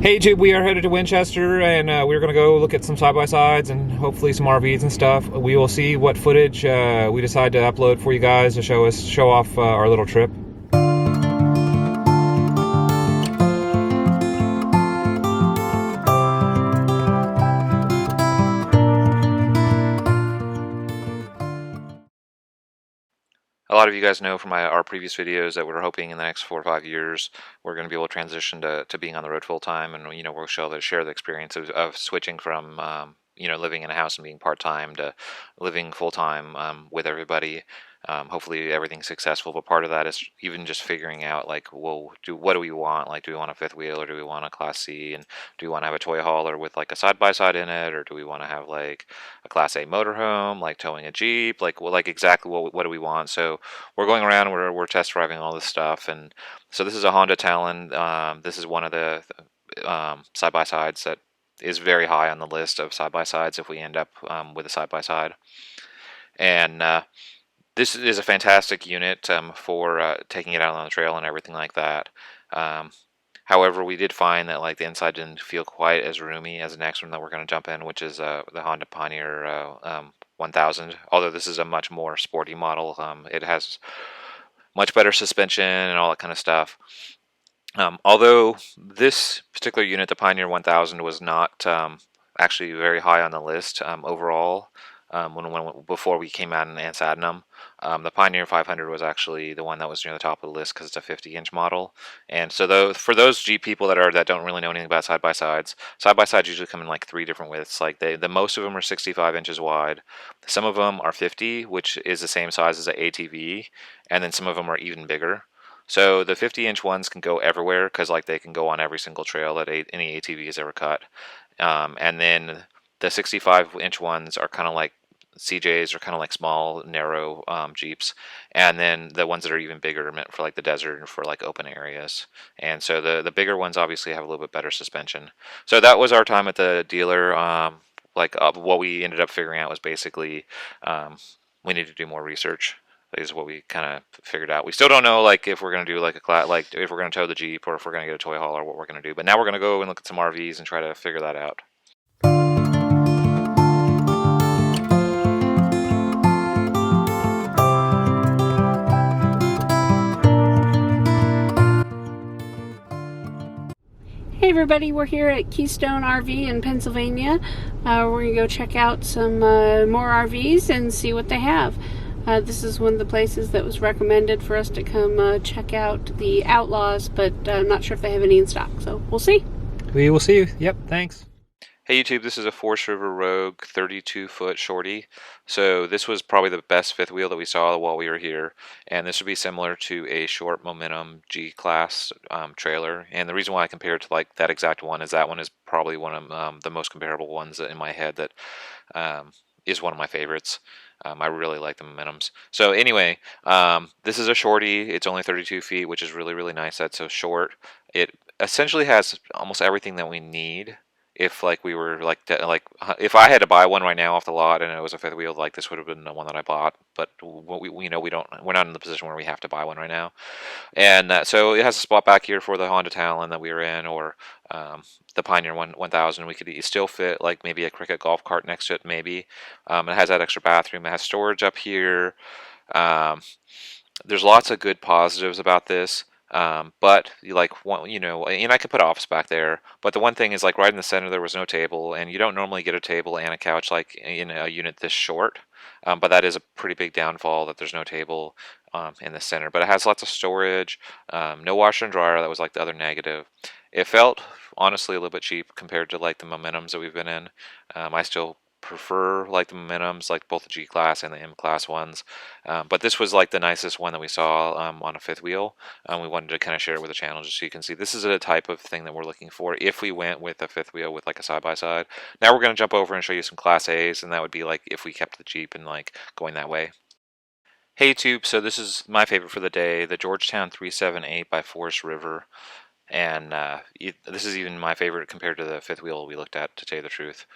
Hey YouTube, we are headed to Winchester and we're going to go look at some side-by-sides and hopefully some RVs and stuff. We will see what footage we decide to upload for you guys to show off our little trip. A lot of you guys know from our previous videos that we're hoping in the next 4 or 5 years we're going to be able to transition to being on the road full time, and we'll share the experience of switching from living in a house and being part time to living full time with everybody. Hopefully everything's successful, but part of that is even just figuring out like, well, what do we want? Like, do we want a fifth wheel or do we want a Class C? And do we want to have a toy hauler with like a side by side in it, or do we want to have like a Class A motorhome, like towing a Jeep? Like, well, like exactly what do we want? So we're going around, we're test driving all this stuff, and so this is a Honda Talland. This is one of the side by sides that is very high on the list of side by sides if we end up with a side by side, and this is a fantastic unit for taking it out on the trail and everything like that. Um, However, we did find that like the inside didn't feel quite as roomy as the next one that we're going to jump in, which is the Honda Pioneer 1000. Although this is a much more sporty model, it has much better suspension and all that kind of stuff. Although this particular unit, the Pioneer 1000, was not actually very high on the list overall. Before we came out and sat in them, the Pioneer 500 was actually the one that was near the top of the list because it's a 50-inch model. And so for those Jeep people that don't really know anything about side by sides usually come in like 3 different widths. Like the most of them are 65 inches wide. Some of them are 50, which is the same size as an ATV, and then some of them are even bigger. So the 50-inch ones can go everywhere because like they can go on every single trail that any ATV has ever cut. And then the 65-inch ones are kind of like CJs, are kind of like small, narrow Jeeps. And then the ones that are even bigger are meant for like the desert and for like open areas. And so the bigger ones obviously have a little bit better suspension. So that was our time at the dealer. What we ended up figuring out was basically we need to do more research is what we kind of figured out. We still don't know like if we're going to do like like if we're going to tow the Jeep or if we're going to get a toy haul or what we're going to do. But now we're going to go and look at some RVs and try to figure that out. Hey everybody, we're here at Keystone RV in Pennsylvania. We're going to go check out some more RVs and see what they have. This is one of the places that was recommended for us to come check out the Outlaws, but I'm not sure if they have any in stock, so we'll see. We will see you. Yep, thanks. Hey YouTube, this is a Forest River Rogue 32-foot shorty. So this was probably the best fifth wheel that we saw while we were here, and this would be similar to a short momentum G-Class trailer. And the reason why I compare it to like that exact one is that one is probably one of the most comparable ones in my head that is one of my favorites. I really like the Momentums. So anyway, this is a shorty. It's only 32 feet, which is really, really nice. That's so short. It essentially has almost everything that we need. If like we were if I had to buy one right now off the lot and it was a fifth wheel, like this would have been the one that I bought. But we're not in the position where we have to buy one right now. And so it has a spot back here for the Honda Talon that we were in, or the Pioneer 1000. We could still fit like maybe a Cricket golf cart next to it, maybe. It has that extra bathroom. It has storage up here. There's lots of good positives about this. But and I could put an office back there. But the one thing is, like, right in the center, there was no table, and you don't normally get a table and a couch like in a unit this short. But that is a pretty big downfall that there's no table in the center. But it has lots of storage, no washer and dryer. That was like the other negative. It felt honestly a little bit cheap compared to like the Momentums that we've been in. I still prefer like the Momentums, like both the G class and the M class ones, but this was like the nicest one that we saw on a fifth wheel. We wanted to kind of share it with the channel just so you can see this is a type of thing that we're looking for if we went with a fifth wheel with like a side by side. Now we're going to jump over and show you some Class A's, and that would be like if we kept the Jeep and like going that way. Hey YouTube, so this is my favorite for the day, the Georgetown 378 by Forest River. and this is even my favorite compared to the fifth wheel we looked at, to tell you the truth.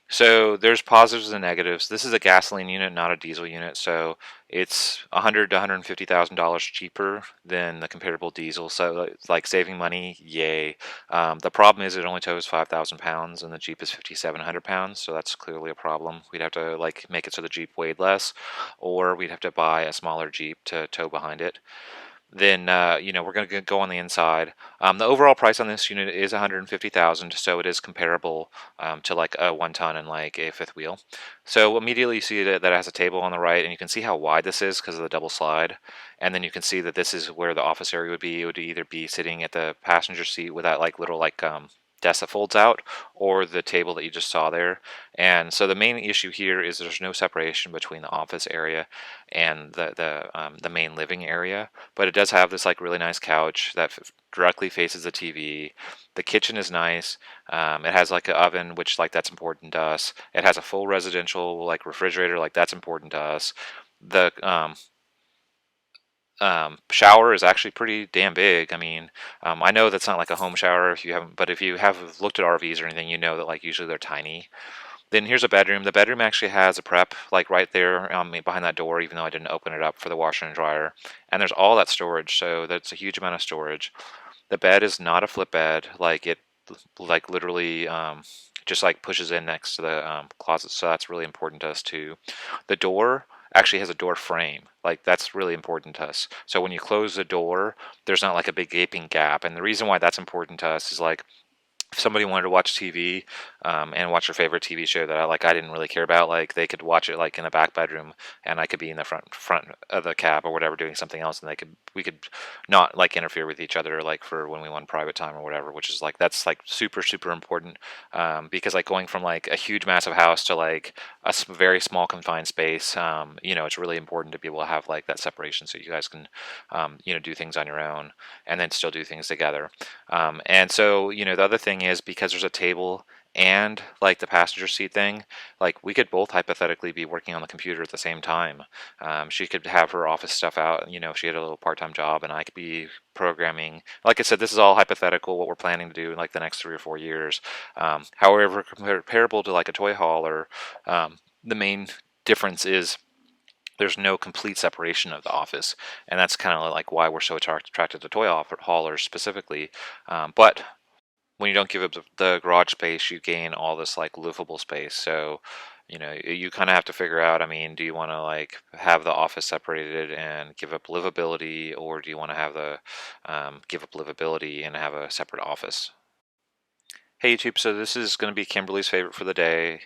So there's positives and negatives. This is a gasoline unit, not a diesel unit, so it's $100 to $150,000 cheaper than the comparable diesel. So it's like saving money, yay. The problem is it only tows 5,000 pounds, and the Jeep is 5,700 pounds, so that's clearly a problem. We'd have to like make it so the Jeep weighed less, or we'd have to buy a smaller Jeep to tow behind it. Then we're going to go on the inside. The overall price on this unit is 150,000, so it is comparable to like a 1 ton and like a fifth wheel. So immediately you see that it has a table on the right, and you can see how wide this is because of the double slide. And then you can see that this is where the office area would be. It would either be sitting at the passenger seat with that like little like desk that folds out, or the table that you just saw there. And so the main issue here is there's no separation between the office area and the main living area, but it does have this like really nice couch that directly faces the TV. The kitchen is nice. It has like an oven, which like that's important to us. It has a full residential like refrigerator, like that's important to us. The shower is actually pretty damn big. I mean, I know that's not like a home shower if you haven't, but if you have looked at RVs or anything, you know that like usually they're tiny. Then here's a bedroom. The bedroom actually has a prep like right there behind that door, even though I didn't open it up for the washer and dryer. And there's all that storage, so that's a huge amount of storage. The bed is not a flip bed, like it like literally just like pushes in next to the closet, so that's really important to us too. The door actually has a door frame, like that's really important to us. So when you close the door, there's not like a big gaping gap. And the reason why that's important to us is like if somebody wanted to watch TV and watch their favorite TV show that I didn't really care about, like they could watch it like in the back bedroom, and I could be in the front of the cab or whatever doing something else, and we could not like interfere with each other like for when we want private time or whatever, which is like that's like super important because like going from like a huge massive house to like a very small confined space, it's really important to be able to have like that separation so you guys can do things on your own and then still do things together. And so, the other thing is because there's a table and like the passenger seat thing, like we could both hypothetically be working on the computer at the same time. She could have her office stuff out, if she had a little part-time job, and I could be programming. Like I said, this is all hypothetical, what we're planning to do in like the next 3 or 4 years. However, comparable to like a toy hauler, the main difference is there's no complete separation of the office, and that's kind of like why we're so attracted to toy haulers specifically. But when you don't give up the garage space, you gain all this like livable space. So, you kind of have to figure out. I mean, do you want to like have the office separated and give up livability, or do you want to have the give up livability and have a separate office? Hey YouTube, so this is going to be Kimberly's favorite for the day.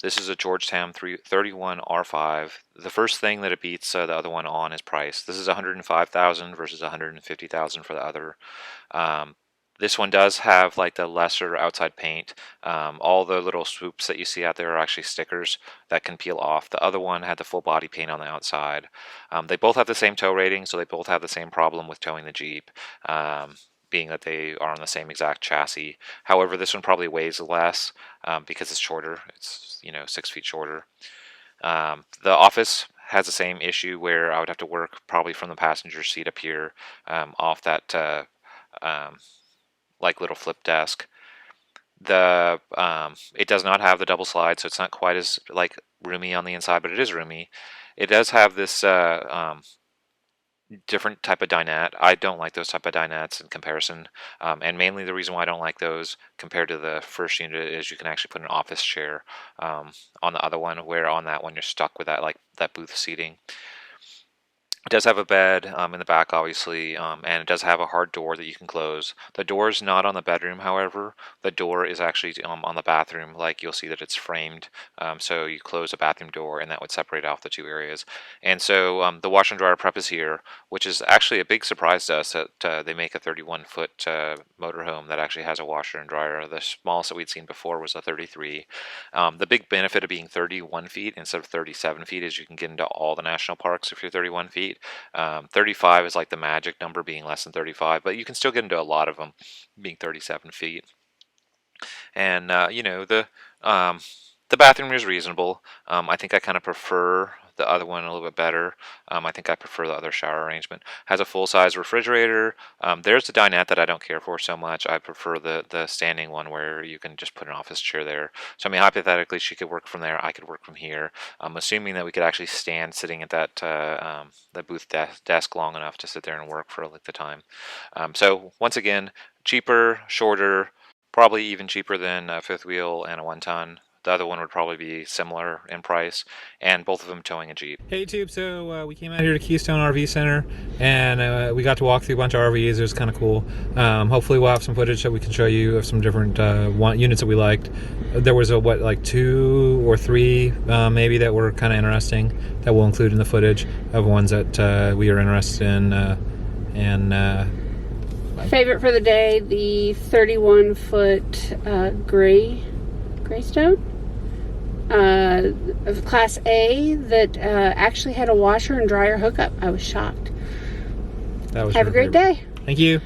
This is a Georgetown 331 R5. The first thing that it beats the other one on is price. This is 105,000 versus 150,000 for the other. This one does have like the lesser outside paint. All the little swoops that you see out there are actually stickers that can peel off. The other one had the full body paint on the outside. They both have the same tow rating, so they both have the same problem with towing the Jeep. Being that they are on the same exact chassis. However, this one probably weighs less because it's shorter. It's 6 feet shorter. The office has the same issue where I would have to work probably from the passenger seat up here off that like little flip desk. It does not have the double slide, so it's not quite as like roomy on the inside, but it is roomy. It does have this different type of dinette. I don't like those type of dinettes in comparison, and mainly the reason why I don't like those compared to the first unit is you can actually put an office chair on the other one, where on that one you're stuck with that like that booth seating. It does have a bed in the back, obviously, and it does have a hard door that you can close. The door is not on the bedroom, however. The door is actually on the bathroom. Like you'll see that it's framed, so you close the bathroom door, and that would separate off the two areas. And so the washer and dryer prep is here, which is actually a big surprise to us that they make a 31-foot motorhome that actually has a washer and dryer. The smallest that we'd seen before was a 33. The big benefit of being 31 feet instead of 37 feet is you can get into all the national parks if you're 31 feet. 35 is like the magic number, being less than 35, but you can still get into a lot of them being 37 feet. And the bathroom is reasonable. I think I kind of prefer the other one a little bit better. I think I prefer the other shower arrangement. Has a full-size refrigerator. There's the dinette that I don't care for so much. I prefer the standing one where you can just put an office chair there. So I mean, hypothetically, she could work from there. I could work from here. Assuming that we could actually stand sitting at that the booth desk long enough to sit there and work for like the time. So once again, cheaper, shorter, probably even cheaper than a fifth wheel and a 1-ton. The other one would probably be similar in price, and both of them towing a Jeep. Hey YouTube, so we came out here to Keystone RV Center, and we got to walk through a bunch of RVs. It was kind of cool. Hopefully we'll have some footage that we can show you of some different units that we liked. There was like 2 or 3 maybe that were kind of interesting that we'll include in the footage of ones that we are interested in. Favorite for the day, the 31-foot Greystone. Of Class A that actually had a washer and dryer hookup. I was shocked. That was Have a great day. Thank you.